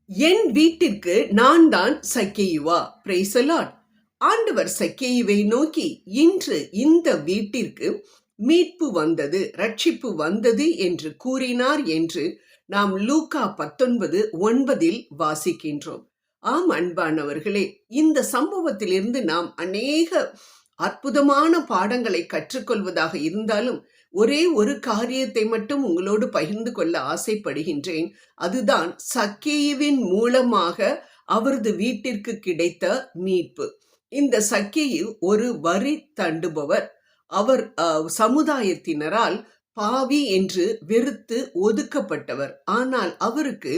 என் வீட்டிற்கு நான் தான் சக்கேயுவா. Praise the Lord. ஆண்டவர் சக்கேயுவை நோக்கி, இன்று இந்த வீட்டிற்கு மீட்பு வந்தது, ரட்சிப்பு வந்தது என்று கூறினார் என்று நாம் லூக்கா 19:9 வாசிக்கின்றோம். ஆம் அன்பானவர்களே, இந்த சம்பவத்திலிருந்து நாம் அநேக அற்புதமான பாடங்களை கற்றுக்கொள்வதாக இருந்தாலும் ஒரே ஒரு காரியத்தை மட்டும் உங்களோடு பகிர்ந்து கொள்ள ஆசைப்படுகின்றேன். அதுதான் சக்கேயுவின் மூலமாக அவரது வீட்டிற்கு கிடைத்த மீட்பு. இந்த சக்கேயு ஒரு வரி தண்டுபவர். அவர் சமுதாயத்தினரால் பாவி என்று வெறுத்து ஒதுக்கப்பட்டவர். ஆனால் அவருக்கு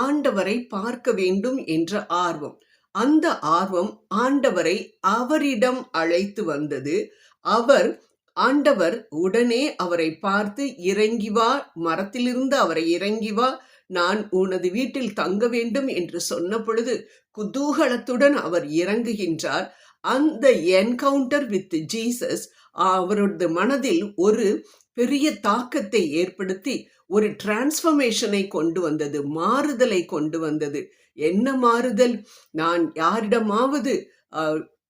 ஆண்டவரை பார்க்க வேண்டும் என்ற ஆர்வம். அந்த ஆர்வம் ஆண்டவரை அவரிடம் அழைத்து வந்தது. ஆண்டவர் உடனே அவரை பார்த்து, இறங்கி வா, மரத்திலிருந்து அவரை இறங்கி வா, நான் உனது வீட்டில் தங்க வேண்டும் என்று சொன்ன பொழுது குதூகலத்துடன் அவர் இறங்குகின்றார். அந்த என்கவுண்டர் வித் ஜீசஸ் அவரது மனதில் ஒரு பெரிய தாக்கத்தை ஏற்படுத்தி ஒரு டிரான்ஸ்ஃபர்மேஷனை கொண்டு வந்தது, மாறுதலை கொண்டு வந்தது. என்ன மாறுதல்? நான் யாரிடமாவது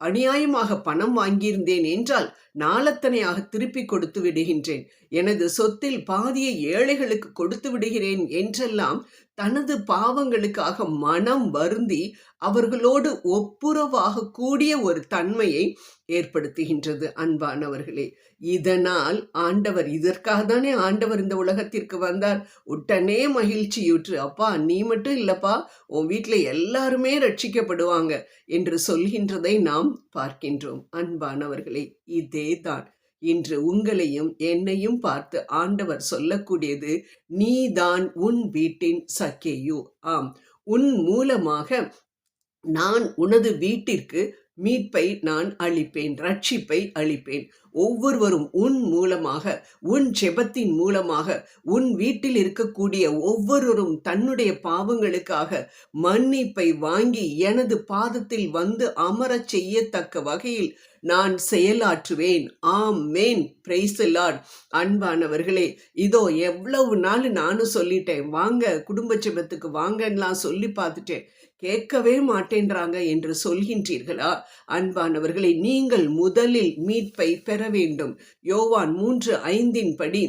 அநியாயமாக பணம் வாங்கியிருந்தேன் என்றால் நாளத்தனையாக திருப்பி கொடுத்து விடுகின்றேன், எனது சொத்தில் பாதியை ஏழைகளுக்கு கொடுத்து விடுகிறேன் என்றெல்லாம் தனது பாவங்களுக்காக மனம் வருந்தி அவர்களோடு ஒப்புரவாக கூடிய ஒரு தன்மையை ஏற்படுத்துகின்றது. அன்பானவர்களே, இதனால் ஆண்டவர், இதற்காக தானே ஆண்டவர் இந்த உலகத்திற்கு வந்தார். உடனே மகிழ்ச்சியுற்று, அப்பா நீ மட்டும் இல்லப்பா, உன் வீட்டில் எல்லாருமே ரட்சிக்கப்படுவாங்க என்று சொல்கின்றதை நாம் பார்க்கின்றோம். அன்பானவர்களே, இதே தான் இன்று உங்களையும் என்னையும் பார்த்து ஆண்டவர் சொல்லக்கூடியது, நீதான் உன் வீட்டின் சக்கேயு. ஆம், உன் மூலமாக நான் உனது வீட்டிற்கு மீட்பை நான் அளிப்பேன், ரட்சிப்பை அளிப்பேன். ஒவ்வொருவரும் உன் மூலமாக, உன் ஜெபத்தின் மூலமாக, உன் வீட்டில் இருக்கக்கூடிய ஒவ்வொருவரும் தன்னுடைய பாவங்களுக்காக மன்னிப்பை வாங்கி எனது பாதத்தில் வந்து அமரச் செய்யத்தக்க வகையில் நான் செயலாற்றுவேன். ஆமேன். Praise the Lord. அன்பானவர்களே, இதோ எவ்வளவு நாள் நானும் சொல்லிட்டேன், வாங்க குடும்ப ஜெபத்துக்கு வாங்கலாம் சொல்லி பார்த்துட்டேன், கேட்கவே மாட்டேன்றாங்க என்று சொல்கின்றீர்களா? அன்பானவர்களை, நீங்கள் முதலில் மீட்பை பெற வேண்டும். யோவான் 3:5 படி,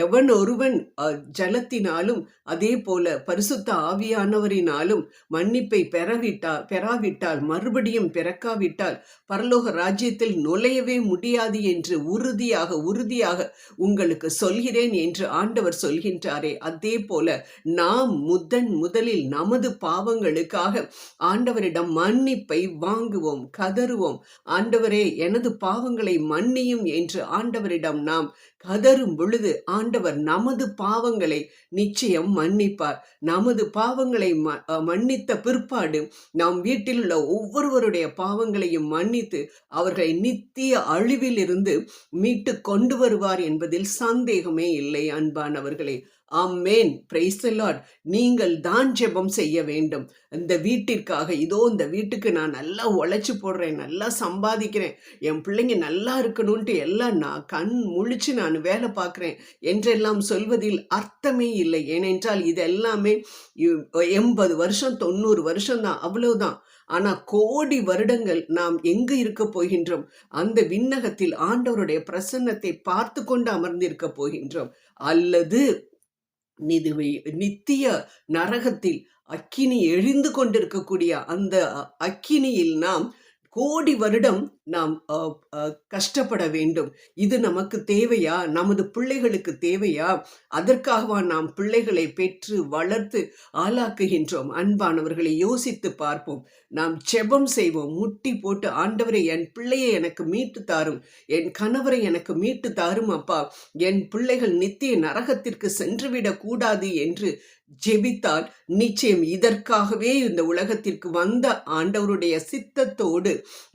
எவன் ஒருவன் ஜலத்தினாலும் அதே போல பரிசுத்த ஆவியானவரினாலும் மன்னிப்பை பெறாவிட்டால் மறுபடியும் பிறக்காவிட்டால் பரலோக ராஜ்யத்தில் நுழையவே முடியாது என்று உறுதியாக உங்களுக்கு சொல்கிறேன் என்று ஆண்டவர் சொல்கின்றாரே, அதே போல நாம் முதலில் நமது பாவங்களுக்காக ஆண்டவரிடம் மன்னிப்பை வாங்குவோம், கதறுவோம். ஆண்டவரே, எனது பாவங்களை மன்னியும் என்று ஆண்டவரிடம் நாம் கதறும் பொழுது ஆண்டவர் நமது பாவங்களை நிச்சயம் மன்னிப்பார். நமது பாவங்களை மன்னித்த பிற்பாடு நாம் வீட்டில் உள்ள ஒவ்வொருவருடைய பாவங்களையும் மன்னித்து அவர்களை நித்திய அழிவில் இருந்து மீட்டு கொண்டு வருவார் என்பதில் சந்தேகமே இல்லை. அன்பானவர்களே, ஆமேன். Praise the Lord. நீங்கள் தான் ஜெபம் செய்ய வேண்டும் இந்த வீட்டிற்காக. இதோ இந்த வீட்டுக்கு நான் நல்லா உழைச்சி போடுறேன், நல்லா சம்பாதிக்கிறேன், என் பிள்ளைங்க நல்லா இருக்கணும்ன்ட்டு எல்லாம் நான் கண் முழிச்சு நான் வேலை பார்க்குறேன் என்றெல்லாம் சொல்வதில் அர்த்தமே இல்லை. ஏனென்றால் இது எல்லாமே 80 வருஷம் 90 வருஷம் தான், அவ்வளவுதான். ஆனா கோடி வருடங்கள் நாம் எங்கு இருக்க போகின்றோம்? அந்த விண்ணகத்தில் ஆண்டவருடைய பிரசன்னத்தை பார்த்து கொண்டு அமர்ந்திருக்க போகின்றோம். அல்லது நித்திய நரகத்தில் அக்கினி எரிந்து கொண்டிருக்கக்கூடிய அந்த அக்கினியில் நாம் கோடி வருடம் நாம் கஷ்டப்பட வேண்டும். இது நமக்கு தேவையா? நமது பிள்ளைகளுக்கு தேவையா? அதற்காகவா நாம் பிள்ளைகளை பெற்று வளர்த்து ஆளாக்குகின்றோம்? அன்பானவர்களை யோசித்து பார்ப்போம். நாம் ஜெபம் செய்வோம், முட்டி போட்டு, ஆண்டவரை என் பிள்ளையை எனக்கு மீட்டு தாரும், என் கணவரை எனக்கு மீட்டு தாரும் அப்பா, என் பிள்ளைகள் நித்திய நரகத்திற்கு சென்றுவிடக் கூடாது என்று ஜெபித்தால் நிச்சயம் இதற்காகவே இந்த உலகத்திற்கு வந்த ஆண்டவருடைய சித்தத்தோடு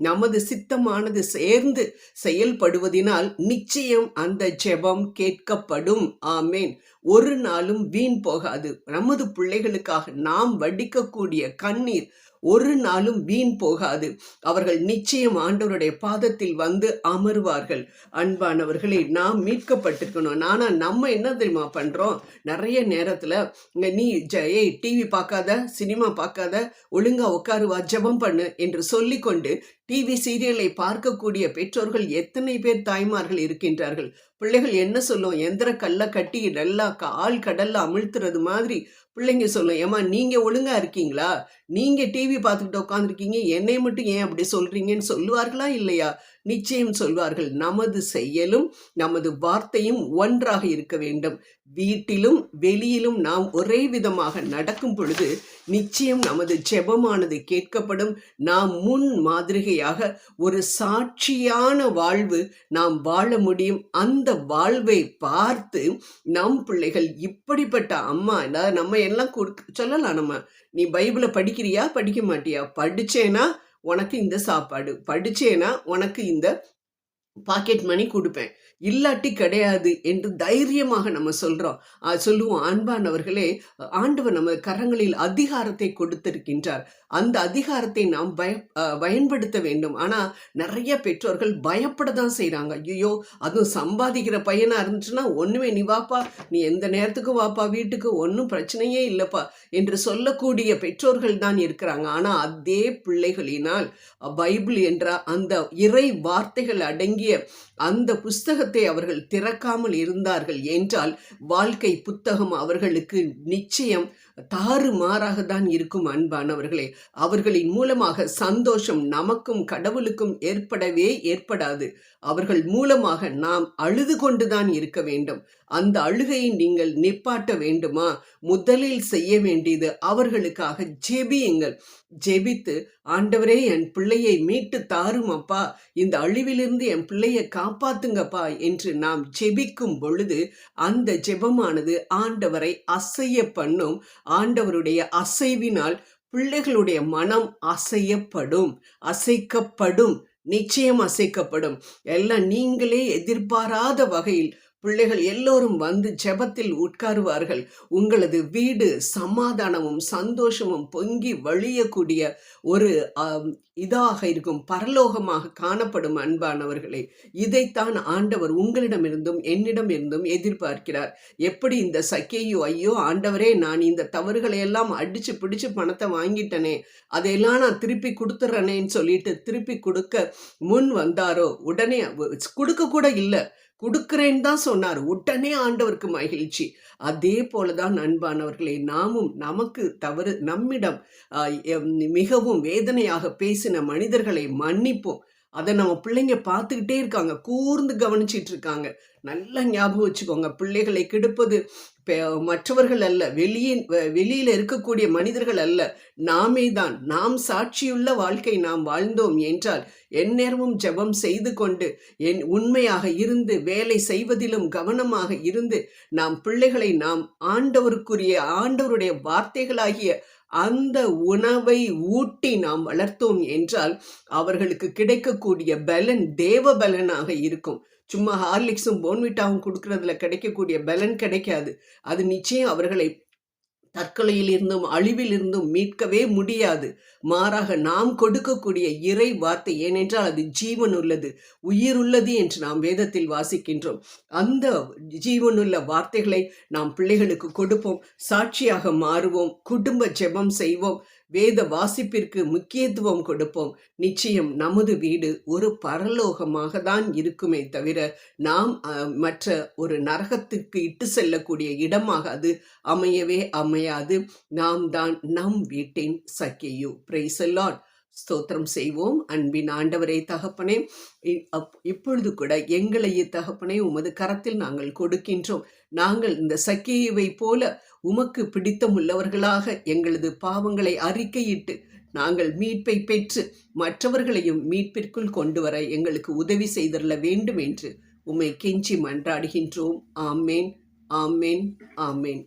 நமது சித்தமானது சேர்ந்து செயல்படுவதினால் நிச்சயம் அந்த ஜெபம் கேட்கப்படும். ஆமேன். ஒரு நாளும் வீண் போகாது. நமது பிள்ளைகளுக்காக நாம் வடிக்கக்கூடிய கண்ணீர் ஒரு நாளும் வீண் போகாது. அவர்கள் நிச்சயம் ஆண்டவருடைய பாதத்தில் வந்து அமர்வார்கள். அன்பானவர்களே, நாம் மீட்கப்பட்டிருக்கணும். ஆனா நம்ம என்ன தெரியுமா பண்றோம்? நிறைய நேரத்துல நீ ஏய் டிவி பார்க்காத, சினிமா பார்க்காத, ஒழுங்கா உட்காருவா, ஜெபம் பண்ணு என்று சொல்லிக்கொண்டு டிவி சீரியலை பார்க்கக்கூடிய பெற்றோர்கள் எத்தனை பேர் தாய்மார்கள் இருக்கின்றார்கள். பிள்ளைகள் என்ன சொல்லும்? எந்திர கல்ல கட்டி நல்லா ஆள் கடல்ல அமிழ்த்துறது மாதிரி பிள்ளைங்க சொல்லும், ஏமா நீங்க ஒழுங்கா இருக்கீங்களா? நீங்க டிவி பார்த்துக்கிட்டு உட்காந்துருக்கீங்க, என்னை மட்டும் ஏன் அப்படி சொல்றீங்கன்னு சொல்லுவார்களா இல்லையா? நிச்சயம் சொல்வார்கள். நமது செயலும் நமது வார்த்தையும் ஒன்றாக இருக்க வேண்டும். வீட்டிலும் வெளியிலும் நாம் ஒரே விதமாக நடக்கும் பொழுது நிச்சயம் நமது ஜெபமானது கேட்கப்படும். நாம் முன் மாதிரிகையாக ஒரு சாட்சியான வாழ்வு நாம் வாழ முடியும். அந்த வாழ்வை பார்த்து நம் பிள்ளைகள் இப்படிப்பட்ட அம்மா, அதாவது நம்ம எல்லாம் சொல்லலாம். நம்ம நீ பைபிளை படிக்கிறியா, படிக்க மாட்டியா? படிச்சேனா உனக்கு இந்த சாப்பாடு, படிச்சேனா உனக்கு இந்த பாக்கெட் மணி கொடுப்பேன், இல்லாட்டி கிடையாது என்று தைரியமாக நம்ம சொல்லுவோம். அன்பானவர்களே, ஆண்டவர் நம்ம கரங்களில் அதிகாரத்தை கொடுத்திருக்கின்றார். அந்த அதிகாரத்தை நாம் பயன்படுத்த வேண்டும். ஆனா நிறைய பெற்றோர்கள் பயப்பட தான் செய்யறாங்க. ஐயோ, அதுவும் சம்பாதிக்கிற பையனா இருந்துச்சுன்னா ஒண்ணுமே, நீ வாப்பா, நீ எந்த நேரத்துக்கும் வாப்பா, வீட்டுக்கு ஒன்றும் பிரச்சனையே இல்லப்பா என்று சொல்லக்கூடிய பெற்றோர்கள் தான் இருக்கிறாங்க. ஆனா அதே பிள்ளைகளினால் பைபிள் என்ற அந்த இறை வார்த்தைகள் அடங்கிய அந்த புஸ்தகத்தை அவர்கள் திறக்காமல் இருந்தார்கள் என்றால் வாழ்க்கை புத்தகம் அவர்களுக்கு நிச்சயம் தாறுமாறாக தான் இருக்கும். அன்பானவர்களே, அவர்களின் மூலமாக சந்தோஷம் நமக்கும் கடவுளுக்கும் ஏற்படாது. அவர்கள் மூலமாக நாம் அழுது கொண்டுதான் இருக்க வேண்டும். அந்த அழுகையை நீங்கள் நிப்பாட்ட வேண்டுமா? முதலில் செய்ய வேண்டியது அவர்களுக்காக ஜெபியுங்கள். ஜெபித்து, ஆண்டவரே என் பிள்ளையை மீட்டு தாரும் அப்பா, இந்த அழிவிலிருந்து என் பிள்ளையை காப்பாத்துங்கப்பா என்று நாம் ஜெபிக்கும் பொழுது அந்த ஜெபமானது ஆண்டவரை அசைய பண்ணும். ஆண்டவருடைய அசைவினால் பிள்ளைகளுடைய மனம் அசைக்கப்படும், நிச்சயம் அசைக்கப்படும். எல்லாம் நீங்களே எதிர்பாராத வகையில் பிள்ளைகள் எல்லோரும் வந்து ஜெபத்தில் உட்காருவார்கள். உங்களது வீடு சமாதானமும் சந்தோஷமும் பொங்கி வழியக்கூடிய ஒரு இதாக இருக்கும், பரலோகமாக காணப்படும். அன்பானவர்களே, இதைத்தான் ஆண்டவர் உங்களிடமிருந்தும் என்னிடமிருந்தும் எதிர்பார்க்கிறார். எப்படி இந்த சக்கேயு, ஐயோ ஆண்டவரே, நான் இந்த தவறுகளை எல்லாம் அடிச்சு பிடிச்சு பணத்தை வாங்கிட்டனே, அதையெல்லாம் நான் திருப்பி கொடுத்துட்றேனேன்னு சொல்லிட்டு திருப்பி கொடுக்க முன் வந்தாரோ, உடனே கொடுக்க கூட இல்லை, கொடுக்கிறேன்னு தான் சொன்னார். உடனே ஆண்டவருக்கு மகிழ்ச்சி. அதே போலதான் அன்பானவர்களே, நாமும் நமக்கு தவறு, நம்மிடம் மிகவும் வேதனையாக பேசின மனிதர்களை மன்னிப்போம். அதை நம்ம பிள்ளைங்க பார்த்துக்கிட்டே இருக்காங்க, கூர்ந்து கவனிச்சிட்டு இருக்காங்க. நல்லா ஞாபகம் வச்சுக்கோங்க, பிள்ளைகளை கெடுப்பது மற்றவர்கள் அல்ல, வெளியில இருக்கக்கூடிய மனிதர்கள் அல்ல, நாமே தான். நாம் சாட்சியுள்ள வாழ்க்கை நாம் வாழ்ந்தோம் என்றால் எந்நேரமும் ஜெபம் செய்து கொண்டு உண்மையாக இருந்து வேலை செய்வதிலும் கவனமாக இருந்து நாம் பிள்ளைகளை நாம் ஆண்டவருடைய வார்த்தைகளாகிய அந்த உணவை ஊட்டி நாம் வளர்த்தோம் என்றால் அவர்களுக்கு கிடைக்கக்கூடிய பலன் தேவ பலனாக இருக்கும். சும்மா ஹார்லிக்ஸும் போன்விட்டாவும் கொடுக்கறதுல கிடைக்கக்கூடிய பலன் கிடைக்காது. அது நிச்சயம் அவர்களை தற்கொலையில் இருந்தும் அழிவில் இருந்தும் மீட்கவே முடியாது. மாறாக நாம் கொடுக்கக்கூடிய இறை வார்த்தை, ஏனென்றால் அது ஜீவன் உள்ளது, உயிர் உள்ளது என்று நாம் வேதத்தில் வாசிக்கின்றோம். அந்த ஜீவனுள்ள வார்த்தைகளை நாம் பிள்ளைகளுக்கு கொடுப்போம், சாட்சியாக மாறுவோம், குடும்ப ஜெபம் செய்வோம், வேத வாசிப்பிற்கு முக்கியத்துவம் கொடுப்போம். நிச்சயம் நமது வீடு ஒரு பரலோகமாக தான் இருக்குமே தவிர நாம் மற்ற ஒரு நரகத்துக்கு இட்டு செல்லக்கூடிய இடமாக அது அமையவே அமையாது. நாம் தான் நம் வீட்டின் சக்கேயு. Praise the Lord. ஸ்தோத்திரம் செய்வோம். அன்பின் ஆண்டவரே, தகப்பனே, இப்பொழுது கூட எங்களையே தகப்பனே உமது கரத்தில் நாங்கள் கொடுக்கின்றோம். நாங்கள் இந்த சக்கேயுவை போல உமக்கு பிடித்தமுள்ளவர்களாக எங்களது பாவங்களை அறிக்கையிட்டு நாங்கள் மீட்பை பெற்று மற்றவர்களையும் மீட்பிற்குள் கொண்டு வர எங்களுக்கு உதவி செய்தரல வேண்டும் என்று உம்மை கெஞ்சி மன்றாடுகின்றோம். ஆமேன், ஆமேன், ஆமேன்.